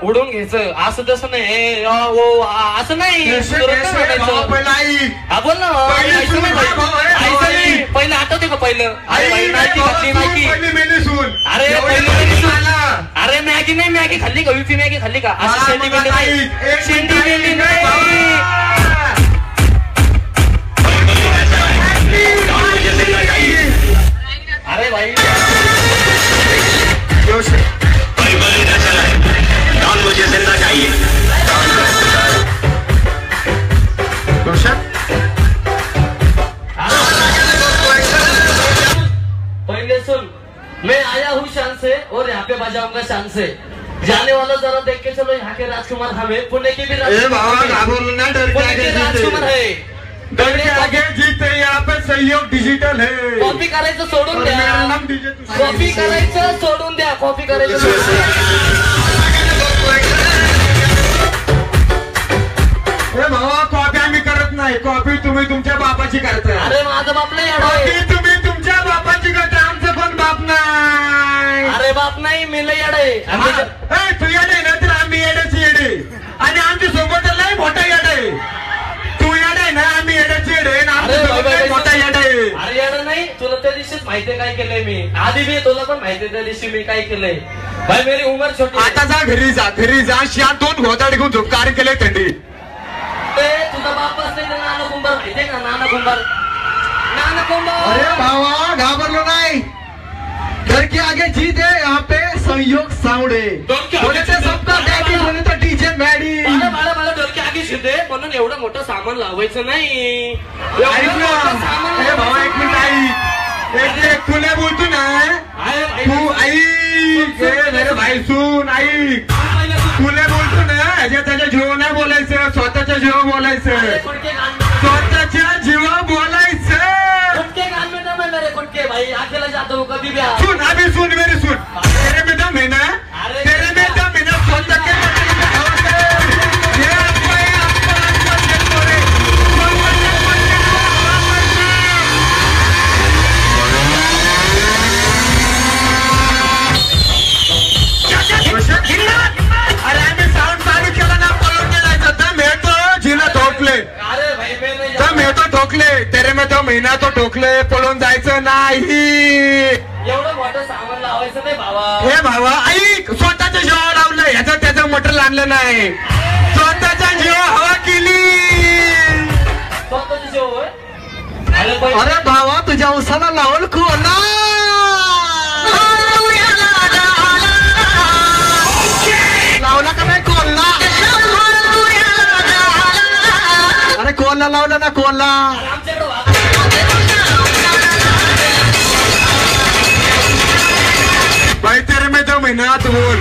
उडून घ्यायचं असं तसं नाही असं नाही बोल ना पहिलं आठवते का पहिलं अरे मॅगी नाही मॅगी खाल्ली का युपी मॅगी खाल्ली का असं शेंडी बेंडी नाही अरे भाई मुझे जिंदा चाहिए पहले सुन मैं आया हूँ शान से और यहाँ पे बजाऊंगा शान से जाने वाला जरा देख के चलो यहाँ के राजकुमार हमें पुणे के भी राजकुमार है डर के आगे जीते यहाँ पे सहयोग डिजिटल है कॉपी करायचं सोडून द्या कॉपी करायचं सोडून द्या कॉपी करायचं भावा कॉपी आम्ही करत नाही कॉपी तुम्ही तुमच्या बापाची करताय अरे माझा बाप नाही कॉपी तुम्ही तुमच्या बापाची करताय आमचं पण बाप नाही अरे बाप नाही मी लय येड आहे तू येडे ना तर आम्ही येड्याची येडे आणि आमच्या सोबत लय मोठा येड आहे तू येड आहे ना आम्ही येड्याची येडे मोठा येड आहे अरे येड नाही तुला त्या दिवशीच माहितीये काय केलंय मी आधी मी तुला पण माहितीये त्या दिवशी मी काय केलंय भाई मेरी उमर छोटी आता जा घरी जा शिया 2 घोटाळे घेऊन झोपकार केले थंडी तुझा बापच नाही नाना कुंभार माहितीये का नाना कुंभार अरे भावा घाबरलो नाही घर के आगे जीत है यहाँ पे संयोग साउंड है बोले तो सबका डॅडी बोले तो डीजे मॅडी मला डर के आगे जीत है म्हणून एवढं मोठं सामान लावायचं नाही भावा एक मिनिट आई तुला बोलतो ना तू आई मेरे भाई सुन आई तुला बोलतो ना त्याच्या जीव नाही बोलायचं स्वतःच्या जीव बोलायचं स्वतःच्या जीव बोलायचं कुटके भाई अकेला जातो हूँ कभी भी सुन अभी सुन मेरी सुन तेरे में दम है ना तेरे में दम है ना स्वतः के अरे आम्ही साऊंड चालू केला ना पळून गेलायचं दम हे तो जिना ठोकले अरे भाई दम हे तो ठोकले तेरे में दम महिना तो ठोकले पळून जायचं नाही एवढं मोठं सामान लावायचं नाही भावा हे भावा ऐक स्वतःच्या जीवावर लावलं ह्याचं त्याचं मटेरियल आणलं नाही स्वतःच्या जीवा हवा केली स्वतःच्या जीवावर अरे भावा तुझ्या उसाला लावल कोला लावला का नाही कोल्हा अरे कोल्हा लावला ना कोल्हा भाई तेरे में 2 महीना तू बोल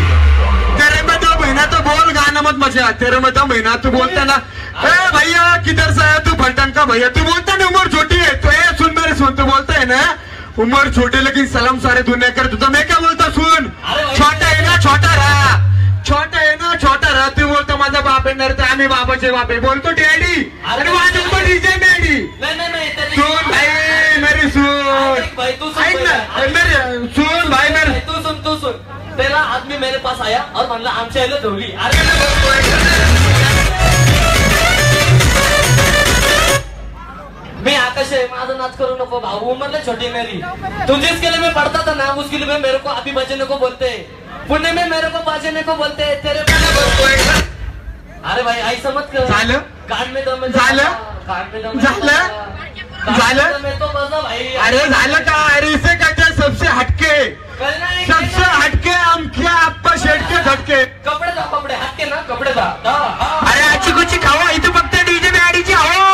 तेरे में 2 महीना तो बोल गाना मत मचा तेरे में 2 महीना तू बोलता ना भैया किधर से आया तू फलटन का भैया तू बोलता ना उम्र छोटी है तो सुन मेरे सुन तू बोलता है ना उम्र छोटी लेकिन सलाम सारे दुनिया कर तुझा मैं क्या बोलता सुन छोटा है ना छोटा रहा तू बोलतो माझा बाप आहे नर तर आम्ही बाबाचे बाप आहे बोलतो डॅडी अरे माझं पण डीजे डॅडी सुन भाई मेरी सुन ऐक ना सुन भाई मेरे तू सुन पहला आदमी मेरे पास आया और म्हणला आमच्या याला धवली मैं आकाश है माझा नाच करू नको भाऊ उम्र छोटी मेरी तू जिसके लिए मैं पढ़ता था ना उसके लिए मैं मेरे को अभी बचने को बोलते पुणे में मेरे को बचने को बोलते तेरे अरे भाई ऐसा मत कर झालं कान में दम झालं मैं तो बजा भाई अरे झालं का अरे इसे कहते हैं सबसे हटके हम क्या आपका शेड के झटके कपडे हटके ना कपडे दा अरे आजची कुची खावा इथे फक्त डीजे मॅडीची हवा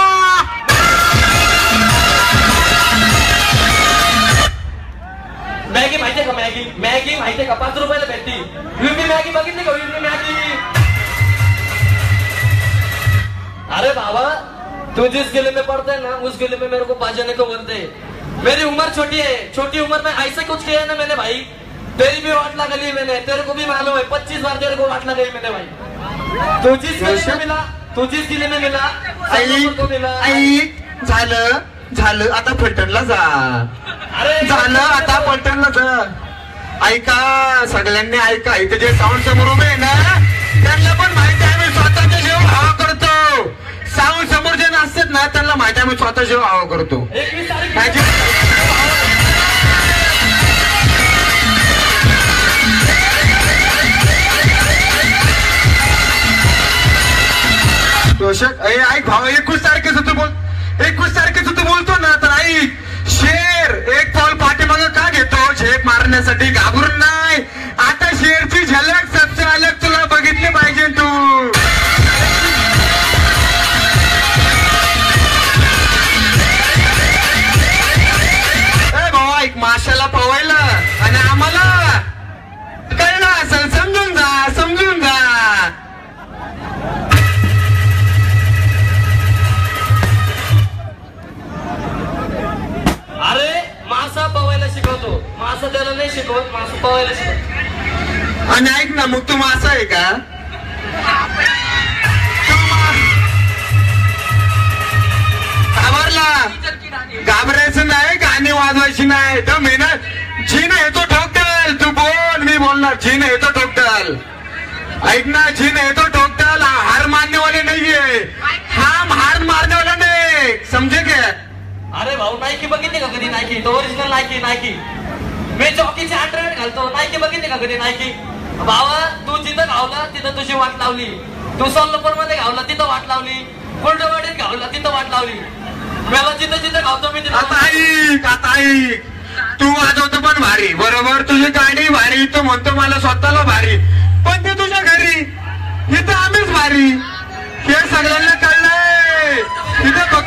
मॅगी माहितीये का मॅगी माहितीये का 5 रुपयाला भेटती युपी मॅगी बघितली का युपी मॅगी अरे बाबा तू जिस गिले में पढ़ता है ना उस गिले में मेरे को बाजाने को बोलते हैं मेरी उम्र छोटी है छोटी उम्र में ऐसा कुछ किया है ना मैंने भाई तेरी भी वाट लगा ली मैंने तेरे को भी मालूम है 25 बार तेरे को वाट लगाई मैंने भाई तू जिस गिले में मिला झालं आता फलटणला जा झालं आता फलटणला जा ऐका सगळ्यांनी ऐका इथे जे साऊंड समोर उभे आहे ना त्यांना पण माहिती आहे मी स्वतःच्या जीव हवा करतो. साऊंड समोर जे असतात ना त्यांना माहिती आहे मी स्वतः जीव हवा करतो. 21 तारीख ऐक भाऊ 21 तारखेचं तू बोल 21 तारखेचं तू बोलतो ना तर ऐक शेर एक पाऊल पाठीमागं का घेतो झेप मारण्यासाठी घाबरून नाही. आता शेरची झलक सबसे अलग तुला बघितली पाहिजे तू. भाऊ ऐक माशाला पवायला आणि आम्हाला कळलं असेल समजून जा. अरे मासा पवायला शिकवतो, मासा त्याला नाही शिकवत, मासा पवायला शिकवतो. आणि ऐक ना मग तू मासा आहे का? घाबरायचं नाही गाणी वाजवायची नाही तर मेहनत जी नाही तो ठोकताल. तू बोल मी बोलणार जी नाही तो ठोकताल. ऐक ना जी नाही तो ठोकताल हार माननेवाले नाहीये हार मारनेवाला नाही समजे क्या. अरे भाऊ नायकी बघितली का कधी? नायकी तो ओरिजिनल नायकी मी चौकीचे अंडरवेअर घालतो. नायकी बघितली का कधी? नायकी भावा तू जिथं घावला तिथं तुझी वाट लावली. तू सोलापूर मध्ये घावला तिथं वाट लावली. कोल्डवाडीत घावला तिथं वाट लावली. मला जिथं घावतो मी तिथं. आता ऐक तू वाजवतो पण भारी बरोबर तुझी गाडी भारी तू म्हणतो मला स्वतःला भारी पण ते तुझ्या घरी इथं आम्हीच भारी हे सगळ्यांना कळलंय. इथं बघ